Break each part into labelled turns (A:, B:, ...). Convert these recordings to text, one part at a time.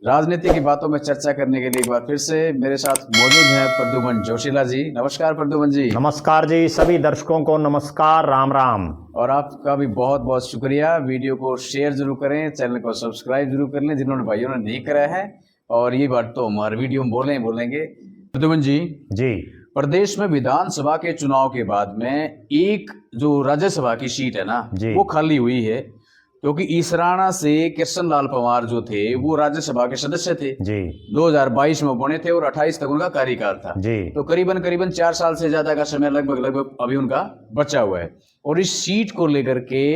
A: राजनीति की बातों में चर्चा करने के लिए एक बार फिर से मेरे साथ मौजूद हैं प्रद्युमन जोशीला जी। नमस्कार प्रद्युमन जी।
B: नमस्कार जी, सभी दर्शकों को नमस्कार, राम राम।
A: और आपका भी बहुत बहुत शुक्रिया। वीडियो को शेयर जरूर करें, चैनल को सब्सक्राइब जरूर कर लें जिन्होंने भाइयों ने नहीं करा है। और ये बात तो हमारे वीडियो में बोलेंगे। प्रद्युमन जी, प्रदेश में विधानसभा के चुनाव के बाद में एक जो राज्यसभा की सीट है ना, वो खाली हुई है क्योंकि इसराना से कृष्ण लाल पंवार जो थे वो राज्यसभा के सदस्य थे जी। 2022 में बने थे और 28 तक उनका कार्यकाल था जी। तो करीबन 4 साल से ज्यादा का समय लगभग अभी उनका बचा हुआ है। और इस सीट को लेकर के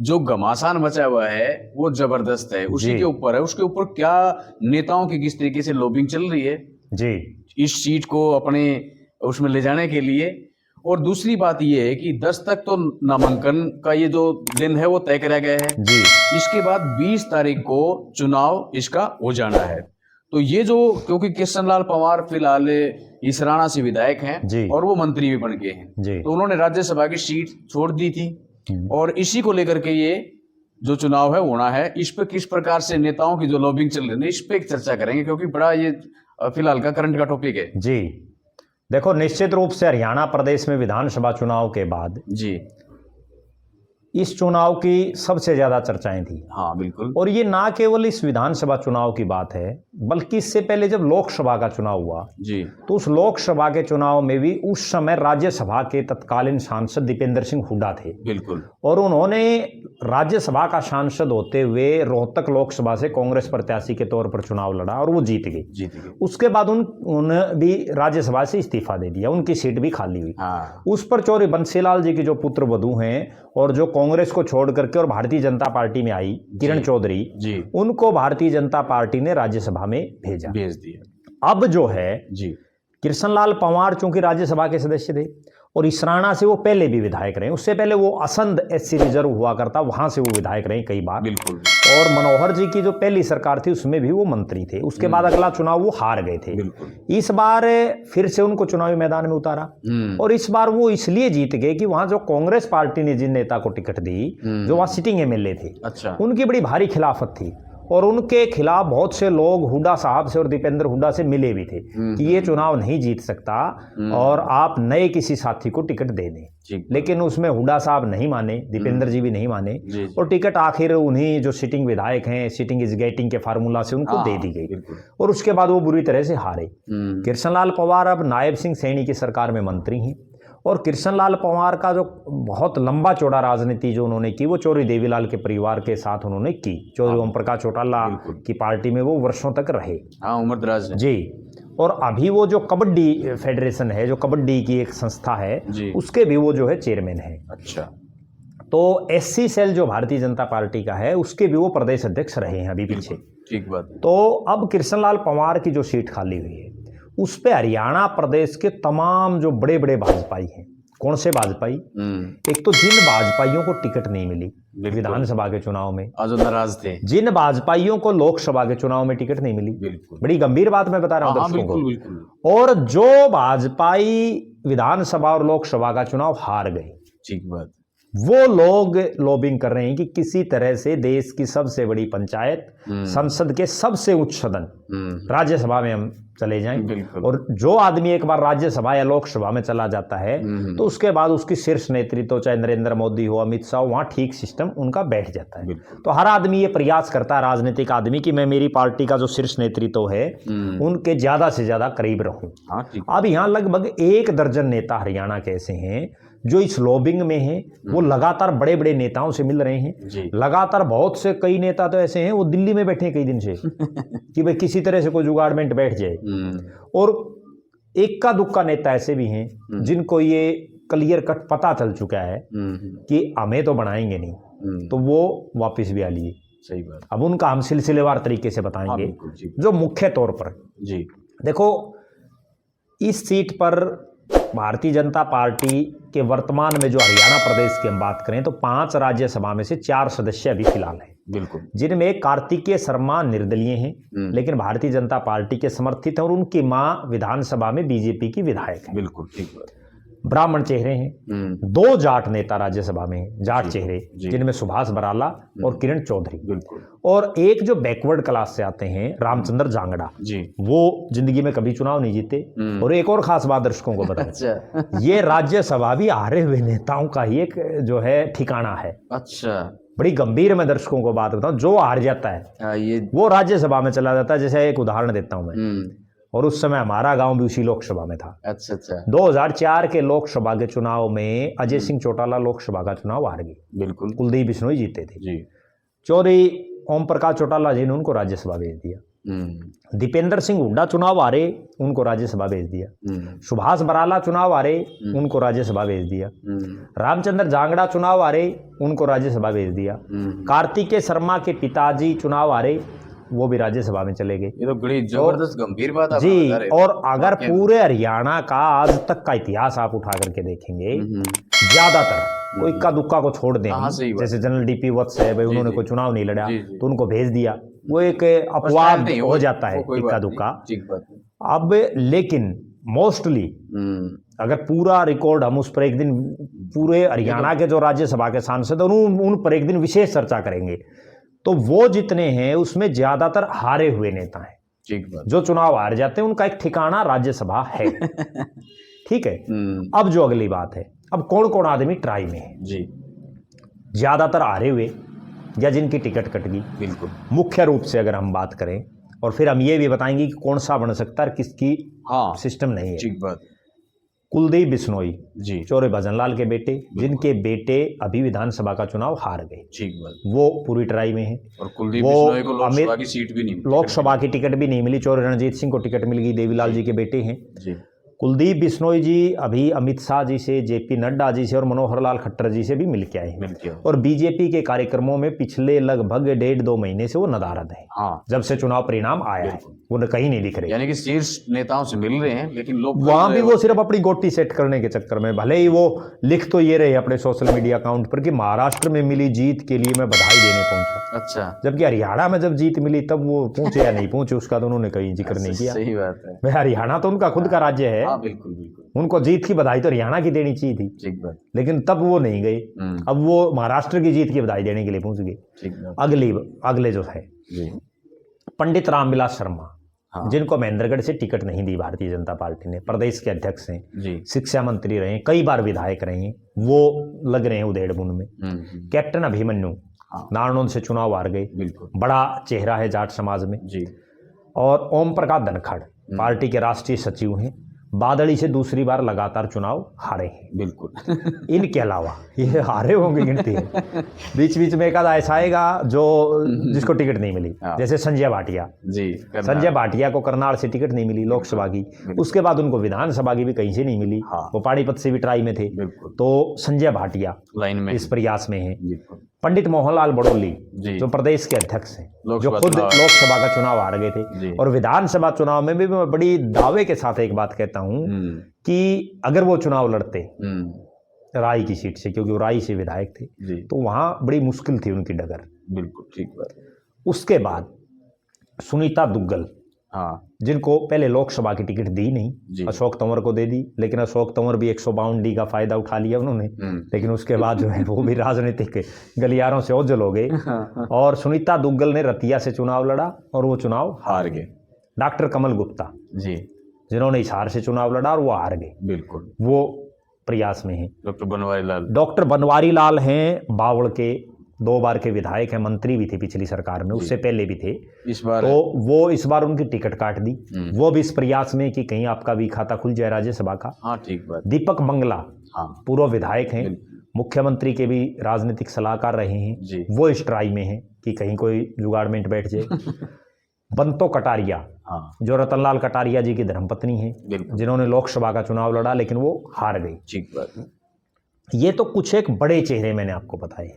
A: जो घमासान बचा हुआ है वो जबरदस्त है, उसी के ऊपर है। उसके ऊपर क्या नेताओं की किस तरीके से लॉबिंग चल रही है जी इस सीट को अपने उसमें ले जाने के लिए। और दूसरी बात ये है कि 10 तक तो नामांकन का ये जो दिन है वो तय कराया गया है जी। इसके बाद 20 तारीख को चुनाव इसका हो जाना है। तो ये जो क्योंकि कृष्ण लाल पंवार फिलहाल इसराना से विधायक हैं और वो मंत्री भी बन गए हैं, तो उन्होंने राज्यसभा की सीट छोड़ दी थी और इसी को लेकर के ये जो चुनाव है होना है। इस पे किस प्रकार से नेताओं की जो लॉबिंग चल रही है इस पे चर्चा करेंगे क्योंकि बड़ा ये फिलहाल का करंट का टॉपिक है
B: जी। देखो, निश्चित रूप से हरियाणा प्रदेश में विधानसभा चुनाव के बाद जी इस चुनाव की सबसे ज्यादा चर्चाएं थी।
A: हाँ बिल्कुल।
B: और ये ना केवल इस विधानसभा चुनाव की बात है बल्कि इससे पहले जब लोकसभा का चुनाव हुआ जी तो उस लोकसभा के चुनाव में भी उस समय राज्यसभा के तत्कालीन सांसद दीपेंद्र सिंह हुड्डा थे बिल्कुल। और उन्होंने राज्यसभा का सांसद होते हुए रोहतक लोकसभा से कांग्रेस प्रत्याशी के तौर पर चुनाव लड़ा और वो जीत गए। उसके बाद उन्होंने भी राज्यसभा से इस्तीफा दे दिया, उनकी सीट भी खाली हुई। उस पर चौधरी बंसीलाल जी के जो पुत्र वधू हैं और जो कांग्रेस को छोड़ करके और भारतीय जनता पार्टी में आई किरण चौधरी जी, उनको भारतीय जनता पार्टी ने राज्यसभा में भेज दिया। अब जो है जी कृष्ण लाल पंवार चूंकि राज्यसभा के सदस्य थे और इसराना से वो पहले भी विधायक रहे, उससे पहले वो असंध एससी रिजर्व हुआ करता, वहां से वो विधायक रहे कई बार बिल्कुल। और मनोहर जी की जो पहली सरकार थी उसमें भी वो मंत्री थे। उसके बाद अगला चुनाव वो हार गए थे। इस बार फिर से उनको चुनावी मैदान में उतारा और इस बार वो इसलिए जीत गए कि वहां जो कांग्रेस पार्टी ने जिन नेता को टिकट दी जो वहां सिटिंग एमएलए थे, अच्छा, उनकी बड़ी भारी खिलाफत थी और उनके खिलाफ बहुत से लोग हुड्डा साहब से और दीपेंद्र हुड्डा से मिले भी थे कि ये चुनाव नहीं जीत सकता और आप नए किसी साथी को टिकट दे दें। लेकिन उसमें हुड्डा साहब नहीं माने, दीपेंद्र जी भी नहीं माने और टिकट आखिर उन्हीं जो सिटिंग विधायक हैं, सिटिंग इज गेटिंग के फार्मूला से उनको दे दी गई और उसके बाद वो बुरी तरह से हारे। कृष्ण लाल पंवार अब नायब सिंह सैनी की सरकार में मंत्री हैं और कृष्ण लाल पंवार का जो बहुत लंबा चौड़ा राजनीति जो उन्होंने की वो चौधरी देवीलाल के परिवार के साथ उन्होंने की। चौधरी ओम प्रकाश चौटाला की पार्टी में वो वर्षों तक रहे, उम्र दराज जी। और अभी वो जो कबड्डी फेडरेशन है, जो कबड्डी की एक संस्था है, उसके भी वो जो है चेयरमैन है। अच्छा। तो एससी सेल जो भारतीय जनता पार्टी का है उसके भी वो प्रदेश अध्यक्ष रहे हैं अभी पीछे। ठीक बात। तो अब कृष्ण लाल पंवार की जो सीट खाली हुई है उस पे हरियाणा प्रदेश के तमाम जो बड़े बड़े भाजपाई हैं, कौन से भाजपाई, एक तो जिन भाजपाइयों को टिकट नहीं मिली विधानसभा के चुनाव में, जो नाराज थे, जिन भाजपाइयों को लोकसभा के चुनाव में टिकट नहीं मिली, बड़ी गंभीर बात मैं बता रहा हूं दर्शकों को, और जो भाजपाई विधानसभा और लोकसभा का चुनाव हार गए, ठीक बात, वो लोग लॉबिंग कर रहे हैं कि किसी तरह से देश की सबसे बड़ी पंचायत, संसद के सबसे उच्च सदन राज्यसभा में हम चले जाएं। और जो आदमी एक बार राज्यसभा या लोकसभा में चला जाता है तो उसके बाद उसकी शीर्ष नेतृत्व चाहे नरेंद्र मोदी हो, अमित शाह हो, वहां ठीक सिस्टम उनका बैठ जाता है। तो हर आदमी ये प्रयास करता है, राजनीतिक आदमी, कि मैं मेरी पार्टी का जो शीर्ष नेतृत्व है उनके ज्यादा से ज्यादा करीब रहूं। अब यहाँ लगभग 1 दर्जन नेता हरियाणा के ऐसे हैं जो इस लॉबिंग में हैं। वो लगातार बड़े बड़े नेताओं से मिल रहे हैं, लगातार बहुत से कई नेता तो ऐसे हैं वो दिल्ली में बैठे कई दिन से कि भाई किसी तरह से कोई जुगाड़मेंट बैठ जाए। और इक्का दुक्का नेता ऐसे भी हैं जिनको ये क्लियर कट पता चल चुका है कि हमें तो बनाएंगे नहीं, तो वो वापस भी आ लिए। सही बात। अब उनका हम सिलसिलेवार तरीके से बताएंगे। जो मुख्य तौर पर जी देखो, इस सीट पर भारतीय जनता पार्टी के वर्तमान में जो हरियाणा प्रदेश की हम बात करें तो 5 राज्यसभा में से 4 सदस्य अभी फिलहाल हैं, बिल्कुल, जिनमें कार्तिकेय शर्मा निर्दलीय हैं लेकिन भारतीय जनता पार्टी के समर्थित हैं और उनकी मां विधानसभा में बीजेपी की विधायक है। बिल्कुल ठीक बात। ब्राह्मण चेहरे हैं, 2 जाट नेता राज्यसभा में हैं, जाट चेहरे, जिनमें सुभाष बराला और किरण चौधरी, और एक जो बैकवर्ड क्लास से आते हैं रामचंद्र जांगड़ा जी, वो जिंदगी में कभी चुनाव नहीं जीते। और एक और खास बात दर्शकों को बताएं, अच्छा। ये राज्यसभा भी हारे हुए नेताओं का ही एक जो है ठिकाना है। अच्छा, बड़ी गंभीर मैं दर्शकों को बात बताऊं, जो हार जाता है ये वो राज्यसभा में चला जाता है। जैसे एक उदाहरण देता हूं मैं, और उस समय हमारा गांव भी उसी लोकसभा में था। अच्छा। 2004 के लोकसभा के चुनाव में अजय सिंह चौटाला लोकसभा का चुनाव हार गई, बिल्कुल, कुलदीप बिश्नोई जीते थे जी। चौधरी ओम प्रकाश चौटाला जी ने उनको राज्यसभा भेज दिया। दीपेंद्र सिंह हुड्डा चुनाव हारे, उनको राज्यसभा भेज दिया। सुभाष बराला चुनाव हारे, उनको राज्यसभा भेज दिया। रामचंद्र जांगड़ा चुनाव हारे, उनको राज्यसभा भेज दिया। कार्तिकेय शर्मा के पिताजी चुनाव हारे, वो भी राज्यसभा में चले गए। ये तो बड़ी जबरदस्त गंभीर बात आप जी। और अगर पूरे हरियाणा का आज तक का इतिहास आप उठा करके देखेंगे, ज्यादातर कोई इक्का दुक्का को छोड़ दें, जैसे जनरल डीपी वत्स है भाई, उन्होंने कोई चुनाव नहीं लड़ा तो उनको भेज दिया, वो एक अपवाद हो जाता है इक्का दुक्का। अब लेकिन मोस्टली अगर पूरा रिकॉर्ड हम उस पर एक दिन पूरे हरियाणा के जो राज्यसभा के सांसद उन पर एक दिन विशेष चर्चा करेंगे, तो वो जितने हैं उसमें ज्यादातर हारे हुए नेता हैं। जो चुनाव हार जाते हैं उनका एक ठिकाना राज्यसभा है। ठीक है, अब जो अगली बात है, अब कौन कौन आदमी ट्राई में है जी, ज्यादातर हारे हुए या जिनकी टिकट कट गई, बिल्कुल मुख्य रूप से अगर हम बात करें, और फिर हम ये भी बताएंगे कि कौन सा बन सकता है, किसकी सिस्टम नहीं है। ठीक बात। कुलदीप बिश्नोई जी, चौरे भजनलाल के बेटे, जिनके बेटे अभी विधानसभा का चुनाव हार गए, ठीक बात, वो पूरी ट्राई में है। और कुलदीप बिश्नोई को लोकसभा की सीट भी नहीं मिली, लोकसभा की टिकट भी नहीं मिली। चौरे रणजीत सिंह को टिकट मिल गई, देवीलाल जी के बेटे हैं जी। कुलदीप बिश्नोई जी अभी अमित शाह जी से, जेपी नड्डा जी से और मनोहर लाल खट्टर जी से भी मिल के आए, और बीजेपी के कार्यक्रमों में पिछले लगभग 1.5-2 महीने से वो नदारद है। हाँ, जब से चुनाव परिणाम आया है वो कहीं नहीं दिख रहे, यानी कि शीर्ष नेताओं से मिल रहे हैं, लेकिन लोग वहां भी वो सिर्फ अपनी गोटी सेट करने के चक्कर में, भले ही वो लिख तो ये रहे अपने सोशल मीडिया अकाउंट पर कि महाराष्ट्र में मिली जीत के लिए मैं बधाई देने पहुंचा। अच्छा, जबकि हरियाणा में जब जीत मिली तब वो पहुंचे या नहीं पहुंचे उसका तो उन्होंने कहीं जिक्र नहीं किया। सही बात है, हरियाणा तो उनका खुद का राज्य है। हाँ, बिल्कुल बिल्कुल, उनको जीत की बधाई तो हरियाणा की देनी चाहिए थी, ठीक बात, लेकिन तब वो नहीं गए। अब वो महाराष्ट्र की जीत की बधाई देने के लिए पहुंच गए। अगले जो है पंडित रामविलास शर्मा, हाँ, जिनको महेंद्रगढ़ से टिकट नहीं दी भारतीय जनता पार्टी ने, प्रदेश के अध्यक्ष हैं, शिक्षा मंत्री रहे, कई बार विधायक रहे हैं, वो लग रहे हैं उदेड़बुन में। कैप्टन अभिमन्यु नारनौल से चुनाव हार गए, बड़ा चेहरा है जाट समाज में जी। और ओम प्रकाश धनखड़ पार्टी के राष्ट्रीय सचिव हैं, बादली से दूसरी बार लगातार चुनाव हारे हैं, बिल्कुल। इनके अलावा ये हारे होंगे गिनती है, बीच बीच में एक आधा ऐसा आएगा जो जिसको टिकट नहीं मिली, जैसे संजय भाटिया जी, संजय भाटिया को करनाल से टिकट नहीं मिली लोकसभा की, उसके बाद उनको विधानसभा की भी कहीं से नहीं मिली। वो पानीपत से भी ट्राई में थे, तो संजय भाटिया लाइन में इस प्रयास में है। पंडित मोहनलाल बड़ोली जो प्रदेश के अध्यक्ष हैं, जो खुद लोकसभा का चुनाव हार गए थे, और विधानसभा चुनाव में भी मैं बड़ी दावे के साथ एक बात कहता हूं कि अगर वो चुनाव लड़ते राई की सीट से, क्योंकि वो राई से विधायक थे, तो वहां बड़ी मुश्किल थी उनकी डगर, बिल्कुल ठीक बात। उसके बाद सुनीता दुग्गल, हाँ, जिनको पहले लोकसभा की टिकट दी नहीं, अशोक तंवर को दे दी, लेकिन अशोक तंवर भी 152D का फायदा उठा लिया उन्होंने, लेकिन उसके बाद जो है वो भी राजनीतिक गलियारों से ओझल हो गए। और सुनीता दुग्गल ने रतिया से चुनाव लड़ा और वो चुनाव हार गए। डॉक्टर कमल गुप्ता जी, जिन्होंने हिसार से चुनाव लड़ा और वो हार गए, बिल्कुल, वो प्रयास में है। डॉक्टर बनवारी लाल हैं, बावड़ के 2 बार के विधायक हैं, मंत्री भी थे पिछली सरकार में, उससे पहले भी थे इस बार, तो वो इस बार उनकी टिकट काट दी। वो भी इस प्रयास में कि कहीं आपका भी खाता खुल जाए राज्यसभा का। हाँ, ठीक बात। दीपक मंगला, हाँ, पूर्व विधायक हैं, मुख्यमंत्री के भी राजनीतिक सलाहकार रहे हैं, वो इस ट्राई में है कि कहीं कोई जुगाड़मेंट बैठ जाए। बंतो कटारिया, हाँ, जो रतनलाल कटारिया जी की धर्मपत्नी है, जिन्होंने लोकसभा का चुनाव लड़ा लेकिन वो हार गई। ठीक बात। ये तो कुछ एक बड़े चेहरे मैंने आपको बताए।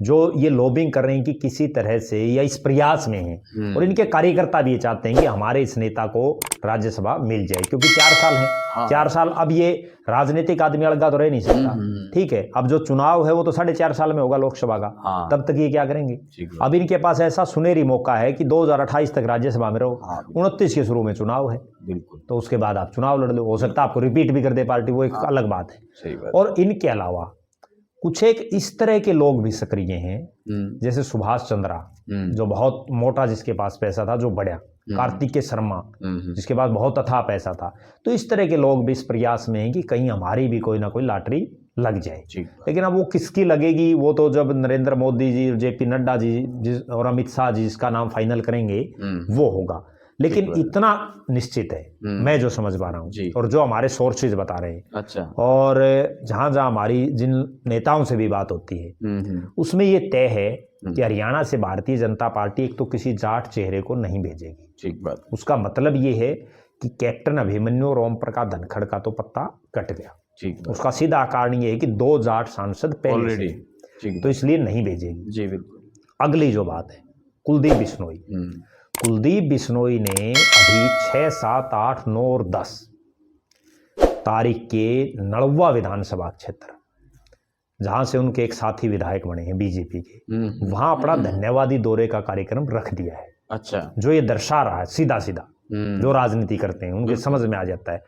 B: जो ये लॉबिंग कर रहे हैं कि किसी तरह से या इस प्रयास में हैं, और इनके कार्यकर्ता भी ये चाहते हैं कि हमारे इस नेता को राज्यसभा मिल जाए, क्योंकि 4 साल है।
A: हाँ।
B: 4 साल अब ये राजनीतिक आदमी अलगा तो रह नहीं सकता, ठीक है। अब जो चुनाव है वो तो 4.5 साल में होगा लोकसभा का।
A: हाँ।
B: तब तक ये क्या करेंगे? अब इनके पास ऐसा सुनहरी मौका है कि 2028 तक राज्यसभा में रहो। 29 के शुरू में चुनाव है,
A: बिल्कुल,
B: तो उसके बाद आप चुनाव लड़ लो। हो सकता है आपको रिपीट भी कर दे पार्टी, वो एक अलग बात है।
A: सही बात।
B: और इनके अलावा कुछ एक इस तरह के लोग भी सक्रिय हैं, जैसे सुभाष चंद्रा, जो बहुत मोटा, जिसके पास पैसा था, जो बढ़िया, कार्तिकेय शर्मा, जिसके पास बहुत अथाह पैसा था। तो इस तरह के लोग भी इस प्रयास में हैं कि कहीं हमारी भी कोई ना कोई लॉटरी लग जाए। लेकिन अब वो किसकी लगेगी, वो तो जब नरेंद्र मोदी जी, जेपी नड्डा जी और अमित शाह जी इसका नाम फाइनल करेंगे वो होगा। लेकिन इतना निश्चित है, मैं जो समझ पा रहा हूँ और जो हमारे सोर्सेज बता रहे हैं,
A: अच्छा, और
B: जहाँ जहाँ हमारी जिन नेताओं से भी बात होती है, उसमें ये तय है कि हरियाणा से भारतीय जनता पार्टी एक तो किसी जाट चेहरे को नहीं भेजेगी। ठीक बात। उसका मतलब ये है कि कैप्टन अभिमन्यु और ओम प्रकाश धनखड़ का तो पत्ता कट गया। ठीक। उसका सीधा कारण ये है कि 2 जाट सांसद पहले से, तो इसलिए नहीं भेजेगी। जी बिल्कुल। अगली जो बात है, कुलदीप बिश्नोई। कुलदीप बिश्नोई ने अभी 6, 7, 8, 9 और 10 तारीख के नड़वा विधानसभा क्षेत्र, जहां से उनके एक साथी विधायक बने हैं बीजेपी के, वहां अपना धन्यवादी दौरे का कार्यक्रम रख दिया है। अच्छा। जो ये दर्शा रहा है सीधा सीधा, जो राजनीति करते हैं उनके समझ में आ जाता है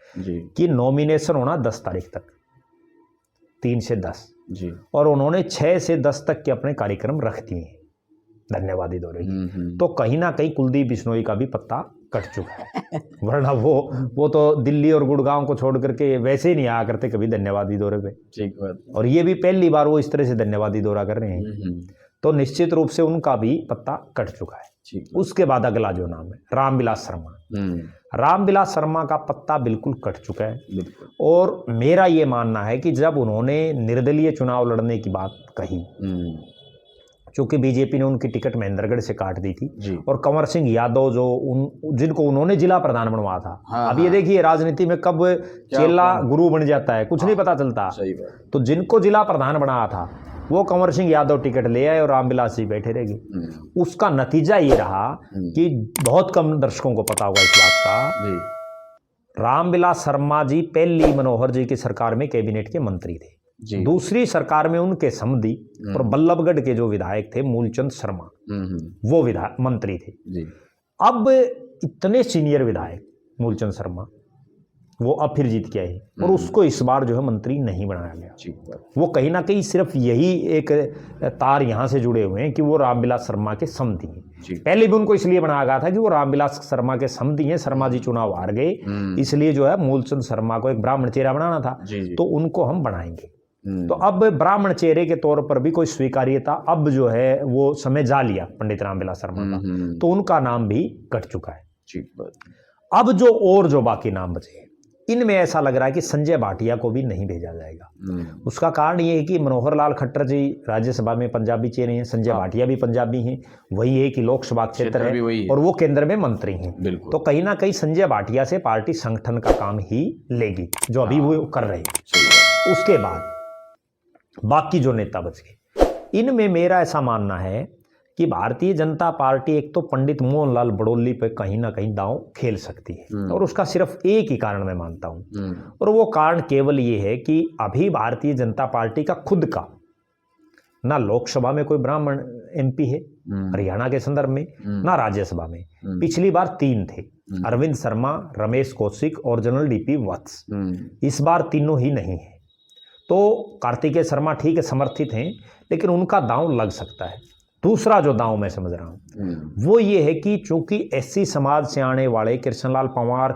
B: कि नॉमिनेशन होना 10 तारीख तक, 3 से 10 जी, और उन्होंने 6 से 10 तक के अपने कार्यक्रम रख दिए हैं धन्यवादी दौरे की। तो कहीं ना कहीं कुलदीप बिश्नोई का भी पत्ता कट चुका है। वरना वो तो दिल्ली और गुड़गांव को छोड़ करके वैसे ही नहीं आया करते कभी धन्यवादी दौरे पे। ठीक बात। और ये भी पहली बार वो इस तरह से धन्यवादी दौरा कर रहे हैं, तो निश्चित रूप से उनका भी पत्ता कट चुका है। उसके बाद अगला जो नाम है, रामविलास शर्मा। रामविलास शर्मा का पत्ता बिल्कुल कट चुका है। और मेरा ये मानना है कि जब उन्होंने निर्दलीय चुनाव लड़ने की बात कही, चूंकि बीजेपी ने उनकी टिकट महेंद्रगढ़ से काट दी थी, और कंवर सिंह यादव जो जिनको उन्होंने जिला प्रधान बनवाया था। हाँ, अब ये देखिए राजनीति में कब चेला गुरु बन जाता है, कुछ नहीं पता चलता। सही बात। तो जिनको जिला प्रधान बनाया था वो कंवर सिंह यादव टिकट ले आए और रामविलास जी बैठे रह गए। उसका नतीजा ये रहा कि बहुत कम दर्शकों को पता होगा इस बात का, रामविलास शर्मा जी पहली मनोहर जी की सरकार में कैबिनेट के मंत्री थे। दूसरी सरकार में उनके समधी और बल्लभगढ़ के जो विधायक थे मूलचंद शर्मा, वो विधायक मंत्री थे। अब इतने सीनियर विधायक मूलचंद शर्मा, वो अब फिर जीत के आए और उसको इस बार जो है मंत्री नहीं बनाया गया। वो कहीं ना कहीं सिर्फ यही एक तार यहाँ से जुड़े हुए हैं कि वो रामविलास शर्मा के समधी हैं। पहले भी उनको इसलिए बनाया गया था कि वो रामविलास शर्मा के समधी हैं, शर्मा जी चुनाव हार गए, इसलिए जो है मूलचंद शर्मा को एक ब्राह्मण चेहरा बनाना था, तो उनको हम बनाएंगे। तो अब ब्राह्मण चेहरे के तौर पर भी कोई स्वीकार्यता अब जो है वो समय जा लिया पंडित रामविलास शर्मा का, तो उनका नाम भी कट चुका है। अब जो बाकी नाम बचे, इनमें ऐसा लग रहा है कि संजय भाटिया को भी नहीं भेजा जाएगा। उसका कारण ये है कि मनोहर लाल खट्टर जी राज्यसभा में पंजाबी चेहरे हैं, संजय भाटिया भी पंजाबी हैं, वही है कि लोकसभा क्षेत्र है और वो केंद्र में मंत्री हैं। तो कहीं ना कहीं संजय भाटिया से पार्टी संगठन का काम ही लेगी, जो अभी वो कर रहे हैं। उसके बाद बाकी जो नेता बच गए, इनमें मेरा ऐसा मानना है कि भारतीय जनता पार्टी एक तो पंडित मोहनलाल बड़ोली पे कहीं ना कहीं दांव खेल सकती है, और उसका सिर्फ एक ही कारण मैं मानता हूं, और वो कारण केवल ये है कि अभी भारतीय जनता पार्टी का खुद का ना लोकसभा में कोई ब्राह्मण एमपी है हरियाणा के संदर्भ में, ना राज्यसभा में। पिछली बार 3 थे, अरविंद शर्मा, रमेश कौशिक और जनरल डीपी वत्स। इस बार तीनों ही नहीं है। तो कार्तिकेय शर्मा ठीक है समर्थित हैं, लेकिन उनका दांव लग सकता है। दूसरा जो दांव मैं समझ रहा हूं वो ये है कि चूंकि एससी समाज से आने वाले कृष्णलाल पंवार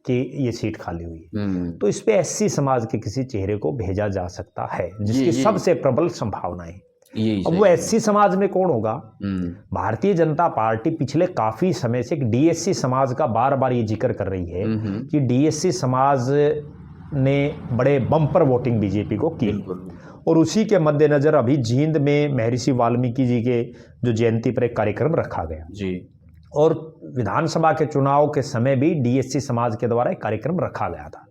B: की ये सीट खाली हुई है, तो इस पे एससी समाज के किसी चेहरे को भेजा जा सकता है, जिसकी सबसे प्रबल संभावना है। अब वो एससी समाज में कौन होगा? भारतीय जनता पार्टी पिछले काफी समय से डीएससी समाज का बार बार ये जिक्र कर रही है कि डीएससी समाज ने बड़े बम्पर वोटिंग बीजेपी को की, और उसी के मद्देनजर अभी जींद में महर्षि वाल्मीकि जी के जो जयंती पर एक कार्यक्रम रखा गया जी, और विधानसभा के चुनाव के समय भी डीएससी समाज के द्वारा एक कार्यक्रम रखा गया था।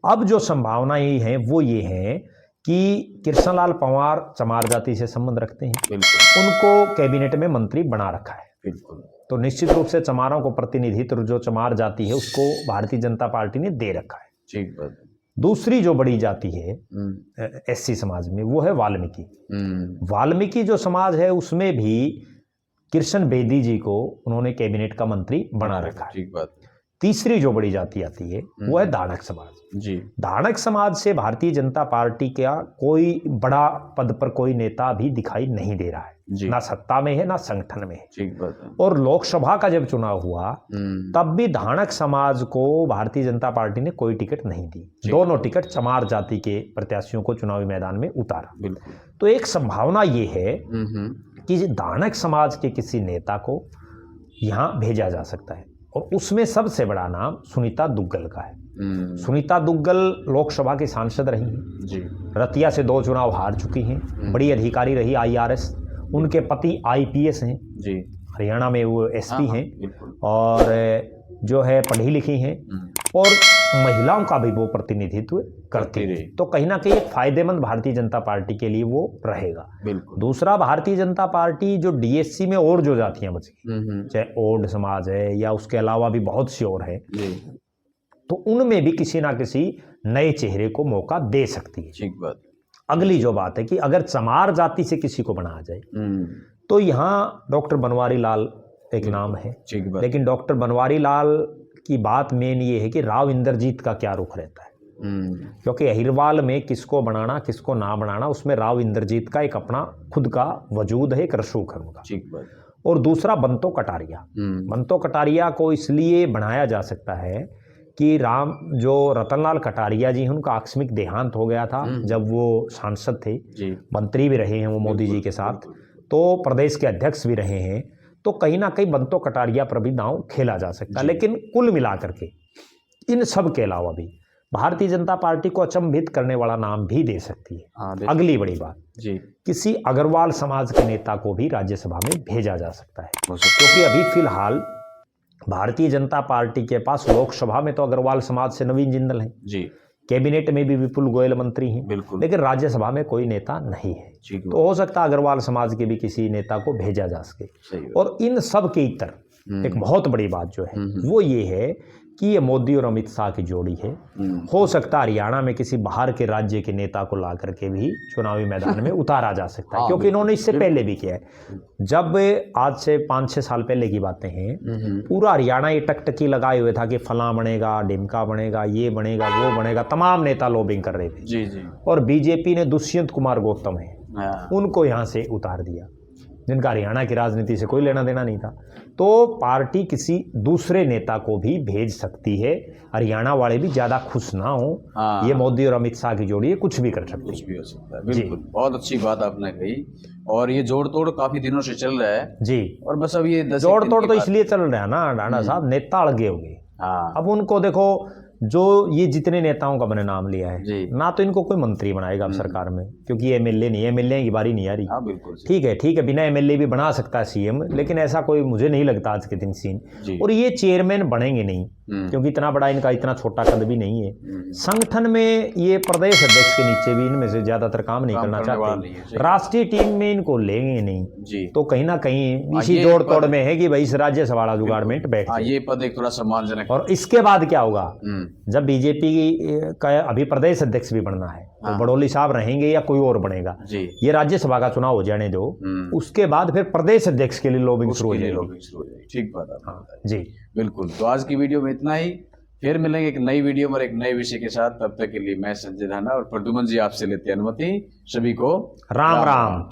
B: अब जो संभावनाएं हैं वो ये हैं कि कृष्णलाल पंवार चमार जाति से संबंध रखते हैं,
A: बिल्कुल,
B: उनको कैबिनेट में मंत्री बना रखा है।
A: बिल्कुल,
B: तो निश्चित रूप से चमारों को प्रतिनिधित्व जो चमार जाति है उसको भारतीय जनता पार्टी ने दे रखा है।
A: ठीक बात।
B: दूसरी जो बड़ी जाति है एससी समाज में, वो है वाल्मीकि। वाल्मीकि जो समाज है उसमें भी कृष्ण बेदी जी को उन्होंने कैबिनेट का मंत्री बना रखा है।
A: ठीक बात।
B: तीसरी जो बड़ी जाति आती है वो है दानक समाज
A: जी।
B: दानक समाज से भारतीय जनता पार्टी का कोई बड़ा पद पर कोई नेता भी दिखाई नहीं दे रहा है
A: जी।
B: ना सत्ता में है ना संगठन में है।
A: ठीक बात है।
B: और लोकसभा का जब चुनाव हुआ तब भी दानक समाज को भारतीय जनता पार्टी ने कोई टिकट नहीं दी, दोनों टिकट चमार जाति के प्रत्याशियों को चुनावी मैदान में उतारा।
A: बिल्कुल।
B: तो एक संभावना ये है कि दानक समाज के किसी नेता को यहाँ भेजा जा सकता है और उसमें सबसे बड़ा नाम सुनीता दुग्गल का है। सुनीता दुग्गल लोकसभा की सांसद रही हैं
A: जी।
B: रतिया से 2 चुनाव हार चुकी हैं, बड़ी अधिकारी रही IRS, उनके पति IPS हैं जी, हरियाणा में वो SP हैं और जो है पढ़ी लिखी हैं और महिलाओं का भी वो प्रतिनिधित्व करती रही। तो कहीं ना कहीं एक फायदेमंद भारतीय जनता पार्टी के लिए वो रहेगा। दूसरा, भारतीय जनता पार्टी जो DSC में और जो जातियां बच गई, चाहे ओड समाज है या उसके अलावा भी बहुत सी और है, तो उनमें भी किसी ना किसी नए चेहरे को मौका दे सकती है।
A: ठीक बात।
B: अगली जो बात है कि अगर चमार जाति से किसी को बनाया जाए तो यहाँ डॉक्टर बनवारी लाल एक नाम है, लेकिन डॉक्टर बनवारी लाल की बात मेन ये है कि राव इंद्रजीत का क्या रुख रहता है, क्योंकि अहिरवाल में किसको बनाना किसको ना बनाना उसमें राव इंद्रजीत का एक अपना खुद का वजूद है, एक रसूख है उनका। और दूसरा बंतो कटारिया, बंतो कटारिया को इसलिए बनाया जा सकता है कि जो रतनलाल कटारिया जी हैं उनका आकस्मिक देहांत हो गया था जब वो सांसद थे, मंत्री भी रहे हैं वो मोदी जी के साथ, तो प्रदेश के अध्यक्ष भी रहे हैं, तो कहीं ना कहीं बंतो कटारिया पर भी दांव खेला जा सकता है। लेकिन कुल मिलाकर के इन सब के अलावा भी भारतीय जनता पार्टी को अचंभित करने वाला नाम भी दे सकती है। अगली बड़ी बात जी, किसी अग्रवाल समाज के नेता को भी राज्यसभा में भेजा जा सकता है, क्योंकि अभी फिलहाल भारतीय जनता पार्टी के पास लोकसभा में तो अग्रवाल समाज से नवीन जिंदल हैं जी, कैबिनेट में भी विपुल गोयल मंत्री हैं, लेकिन राज्यसभा में कोई नेता नहीं है। तो हो सकता है अग्रवाल समाज के भी किसी नेता को भेजा जा सके। और इन सब के इतर एक बहुत बड़ी बात जो है वो ये है कि ये मोदी और अमित शाह की जोड़ी है। हो सकता है हरियाणा में किसी बाहर के राज्य के नेता को ला करके भी चुनावी मैदान में उतारा जा सकता है, क्योंकि इन्होंने इससे पहले भी किया है। जब आज से 5-6 साल पहले की बातें हैं, पूरा हरियाणा ये टकटकी लगाए हुए था कि फलां बनेगा, ढिमका बनेगा, ये बनेगा, वो बनेगा, तमाम नेता लॉबिंग कर रहे थे जी जी। और बीजेपी ने दुष्यंत कुमार गौतम है उनको यहाँ से उतार दिया, जिनका हरियाणा की राजनीति से कोई लेना देना नहीं था। तो पार्टी किसी दूसरे नेता को भी भेज सकती है, हरियाणा वाले भी ज्यादा खुश ना हो। ये मोदी और अमित शाह की जोड़ी है, कुछ भी कर सकते, कुछ भी हो सकता है। बिल्कुल, बहुत अच्छी बात आपने कही। और ये जोड़ तोड़ काफी दिनों से चल रहा है जी। और बस अब ये जोड़ तोड़ तो इसलिए चल रहा है ना डांडा साहब, नेता अड़गे हो गए। अब उनको देखो, जो ये जितने नेताओं का मैंने नाम लिया है ना, तो इनको कोई मंत्री बनाएगा अब सरकार में, क्योंकि ये MLA नहीं है, MLA की बारी नहीं आ रही। हाँ बिल्कुल ठीक है, बिना MLA भी बना सकता है CM, लेकिन ऐसा कोई मुझे नहीं लगता आज के दिन सीन। और ये चेयरमैन बनेंगे नहीं, क्योंकि इतना बड़ा इनका इतना छोटा कद भी नहीं है। संगठन में ये प्रदेश अध्यक्ष के नीचे भी इनमें से ज्यादातर काम नहीं करना चाहते, राष्ट्रीय टीम में इनको लेंगे नहीं। तो कहीं ना कहीं इसी जोड़ तोड़ में है कि भाई इस राज्यसभा वाला जुगाड़मेंट बैठ, ये पद एक थोड़ा सम्मानजनक। और इसके बाद क्या होगा, जब बीजेपी का अभी प्रदेश अध्यक्ष भी बनना है, तो बड़ोली साहब रहेंगे या कोई और बनेगा, ये राज्यसभा का चुनाव हो जाने दो, उसके बाद फिर प्रदेश अध्यक्ष के लिए लॉबिंग शुरू हो जाएगी। ठीक बात है जी, बिल्कुल। तो आज की वीडियो में इतना ही, फिर मिलेंगे एक नई वीडियो में एक नए विषय के साथ। तब तक के लिए मैं संजय धाना और प्रद्युमन जी आपसे लेते हैं अनुमति। सभी को राम राम।